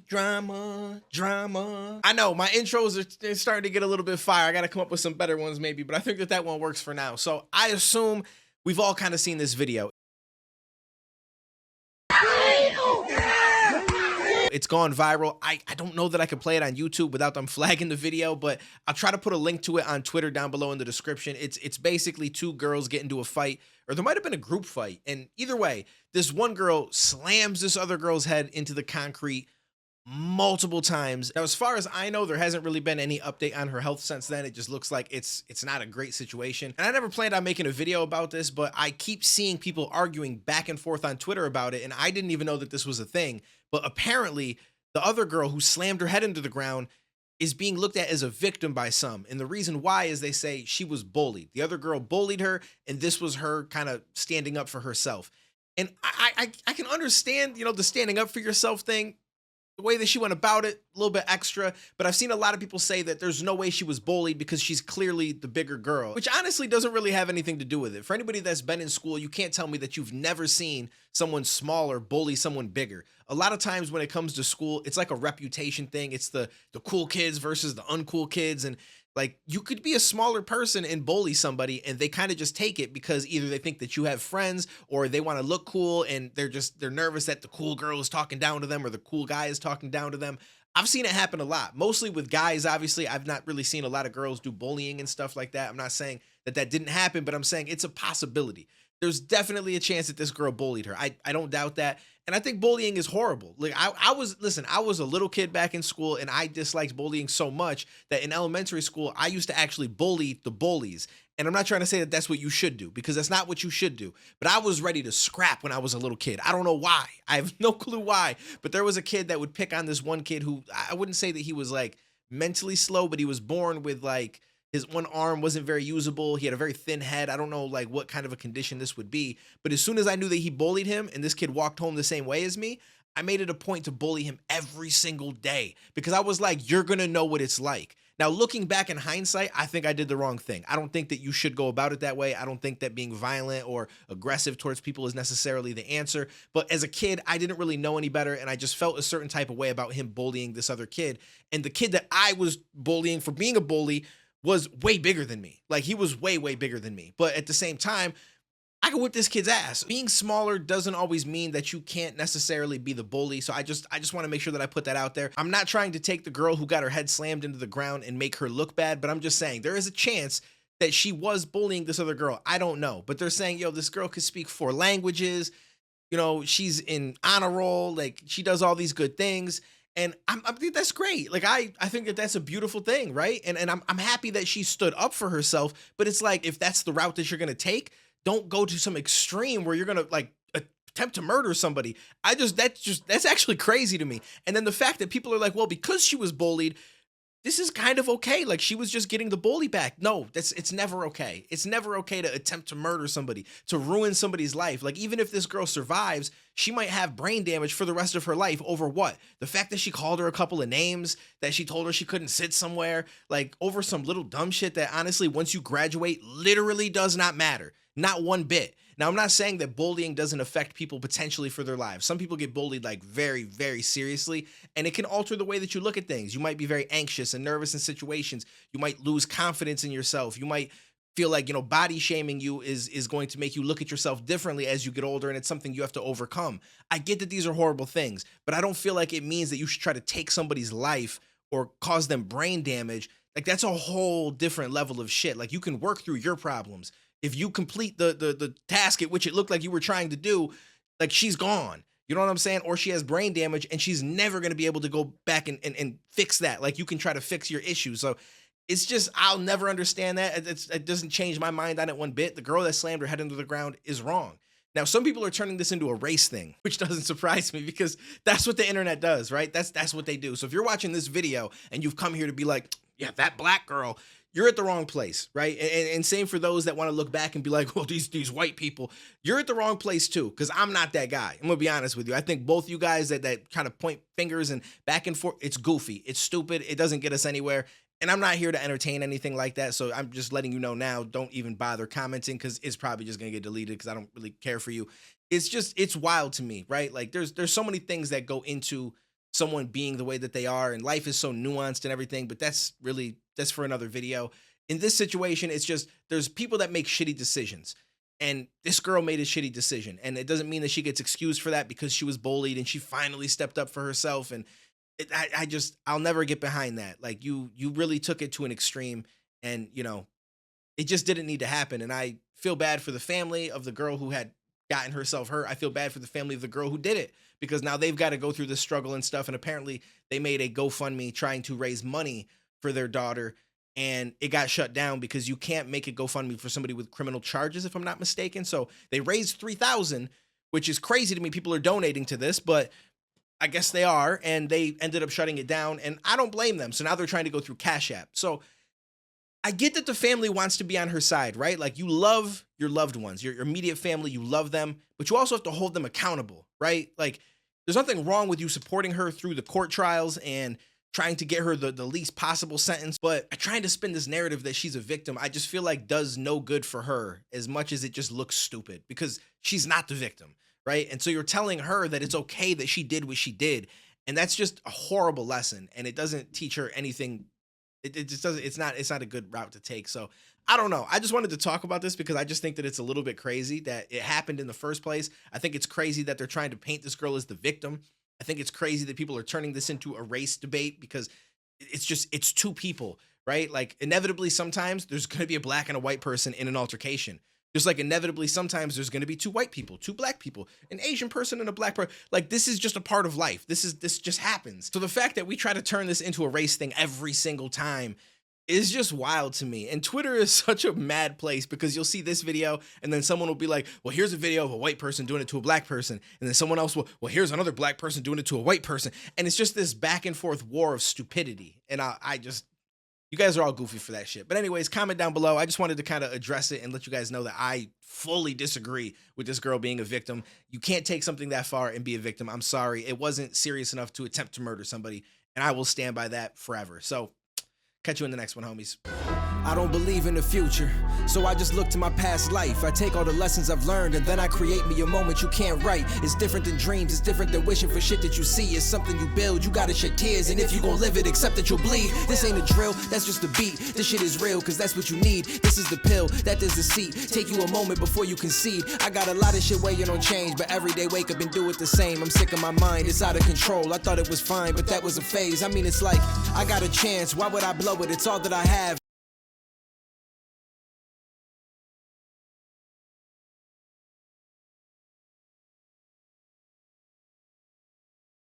Drama, drama. I know my intros are starting to get a little bit fire. I got to come up with some better ones maybe, but I think that one works for now. So I assume we've all kind of seen this video. It's gone viral. I don't know that I can play it on YouTube without them flagging the video, but I'll try to put a link to it on Twitter down below in the description. It's basically two girls get into a fight, or there might have been a group fight. And either way, this one girl slams this other girl's head into the concrete multiple times. Now, as far as I know, there hasn't really been any update on her health since then. It just looks like it's not a great situation. And I never planned on making a video about this, but I keep seeing people arguing back and forth on Twitter about it, and I didn't even know that this was a thing. But apparently, the other girl who slammed her head into the ground is being looked at as a victim by some. And the reason why is they say she was bullied. The other girl bullied her, and this was her kind of standing up for herself. And I can understand, the standing up for yourself thing. The way that she went about it, a little bit extra, but I've seen a lot of people say that there's no way she was bullied because she's clearly the bigger girl, which honestly doesn't really have anything to do with it. For anybody that's been in school, you can't tell me that you've never seen someone smaller bully someone bigger. A lot of times when it comes to school, it's like a reputation thing. It's the cool kids versus the uncool kids, and like, you could be a smaller person and bully somebody, and they kind of just take it because either they think that you have friends or they want to look cool, and they're nervous that the cool girl is talking down to them or the cool guy is talking down to them. I've seen it happen a lot, mostly with guys. Obviously, I've not really seen a lot of girls do bullying and stuff like that. I'm not saying that didn't happen, but I'm saying it's a possibility. There's definitely a chance that this girl bullied her. I don't doubt that. And I think bullying is horrible. Like I was a little kid back in school, and I disliked bullying so much that in elementary school, I used to actually bully the bullies. And I'm not trying to say that that's what you should do, because that's not what you should do. But I was ready to scrap when I was a little kid. I don't know why. I have no clue why. But there was a kid that would pick on this one kid who, I wouldn't say that he was like mentally slow, but he was born with like, his one arm wasn't very usable. He had a very thin head. I don't know like what kind of a condition this would be. But as soon as I knew that he bullied him and this kid walked home the same way as me, I made it a point to bully him every single day because I was like, you're going to know what it's like. Now, looking back in hindsight, I think I did the wrong thing. I don't think that you should go about it that way. I don't think that being violent or aggressive towards people is necessarily the answer. But as a kid, I didn't really know any better, and I just felt a certain type of way about him bullying this other kid. And the kid that I was bullying for being a bully was way bigger than me. Like, he was way, way bigger than me. But at the same time, I could whip this kid's ass. Being smaller doesn't always mean that you can't necessarily be the bully. So I just want to make sure that I put that out there. I'm not trying to take the girl who got her head slammed into the ground and make her look bad, but I'm just saying there is a chance that she was bullying this other girl. I don't know. But they're saying, yo, this girl could speak 4 languages. She's in honor roll. Like, she does all these good things. And I think that's great. Like, I think that that's a beautiful thing, right? And I'm happy that she stood up for herself. But it's like, if that's the route that you're going to take, don't go to some extreme where you're going to like attempt to murder somebody. That's actually crazy to me. And then the fact that people are like, well, because she was bullied, this is kind of okay. Like, she was just getting the bully back. No, it's never okay. It's never okay to attempt to murder somebody, to ruin somebody's life. Like, even if this girl survives, she might have brain damage for the rest of her life over what? The fact that she called her a couple of names, that she told her she couldn't sit somewhere, like over some little dumb shit that honestly, once you graduate, literally does not matter. Not one bit. Now, I'm not saying that bullying doesn't affect people potentially for their lives. Some people get bullied like very, very seriously, and it can alter the way that you look at things. You might be very anxious and nervous in situations. You might lose confidence in yourself. You might feel like, body shaming you is going to make you look at yourself differently as you get older, and it's something you have to overcome. I get that these are horrible things, but I don't feel like it means that you should try to take somebody's life or cause them brain damage. Like, that's a whole different level of shit. Like, you can work through your problems. If you complete the task at which it looked like you were trying to do, like, she's gone. You know what I'm saying? Or she has brain damage and she's never going to be able to go back and fix that. Like, you can try to fix your issues. So it's just, I'll never understand that. It doesn't change my mind on it one bit. The girl that slammed her head into the ground is wrong. Now, some people are turning this into a race thing, which doesn't surprise me because that's what the internet does, right? That's what they do. So if you're watching this video and you've come here to be like, yeah, that black girl, you're at the wrong place, right? And same for those that want to look back and be like, well, these white people, you're at the wrong place too, because I'm not that guy. I'm gonna be honest with you. I think both you guys that kind of point fingers and back and forth, it's goofy, it's stupid, it doesn't get us anywhere. And I'm not here to entertain anything like that. So I'm just letting you know now, don't even bother commenting because it's probably just gonna get deleted because I don't really care for you. It's wild to me, right? Like there's so many things that go into someone being the way that they are, and life is so nuanced and everything, but that's for another video. In this situation, it's just there's people that make shitty decisions. And this girl made a shitty decision. And it doesn't mean that she gets excused for that because she was bullied and she finally stepped up for herself. And I'll never get behind that. Like you really took it to an extreme, and it just didn't need to happen. And I feel bad for the family of the girl who had gotten herself hurt. I feel bad for the family of the girl who did it, because now they've got to go through this struggle and stuff. And apparently they made a GoFundMe trying to raise money for their daughter, and it got shut down because you can't make a GoFundMe for somebody with criminal charges, if I'm not mistaken. So they raised $3,000, which is crazy to me. People are donating to this, but I guess they are, and they ended up shutting it down, and I don't blame them. So now they're trying to go through Cash App. So I get that the family wants to be on her side, right? Like, you love your loved ones, your immediate family, you love them, but you also have to hold them accountable, right? Like, there's nothing wrong with you supporting her through the court trials and trying to get her the least possible sentence, but trying to spin this narrative that she's a victim, I just feel like does no good for her as much as it just looks stupid, because she's not the victim, right? And so you're telling her that it's okay that she did what she did, and that's just a horrible lesson, and it doesn't teach her anything. It just doesn't, it's not a good route to take. So I don't know. I just wanted to talk about this because I just think that it's a little bit crazy that it happened in the first place. I think it's crazy that they're trying to paint this girl as the victim. I think it's crazy that people are turning this into a race debate, because it's two people, right? Like, inevitably sometimes there's going to be a black and a white person in an altercation. Just like inevitably sometimes there's going to be two white people, two black people, an Asian person and a black person. Like, this is just a part of life. This just happens. So the fact that we try to turn this into a race thing every single time is just wild to me. And Twitter is such a mad place, because you'll see this video and then someone will be like, well, here's a video of a white person doing it to a black person. And then someone else will, well, here's another black person doing it to a white person. And it's just this back and forth war of stupidity. And you guys are all goofy for that shit. But anyways, comment down below. I just wanted to kind of address it and let you guys know that I fully disagree with this girl being a victim. You can't take something that far and be a victim. I'm sorry. It wasn't serious enough to attempt to murder somebody, and I will stand by that forever. So catch you in the next one, homies. I don't believe in the future, so I just look to my past life. I take all the lessons I've learned, and then I create me a moment you can't write. It's different than dreams, it's different than wishing for shit that you see. It's something you build, you gotta shed tears, and if you gon' live it, accept that you'll bleed. This ain't a drill, that's just a beat. This shit is real, cause that's what you need. This is the pill, that is the seat. Take you a moment before you concede. I got a lot of shit waiting on change, but every day wake up and do it the same. I'm sick of my mind, it's out of control. I thought it was fine, but that was a phase. I mean, it's like, I got a chance, why would I blow it? It's all that I have.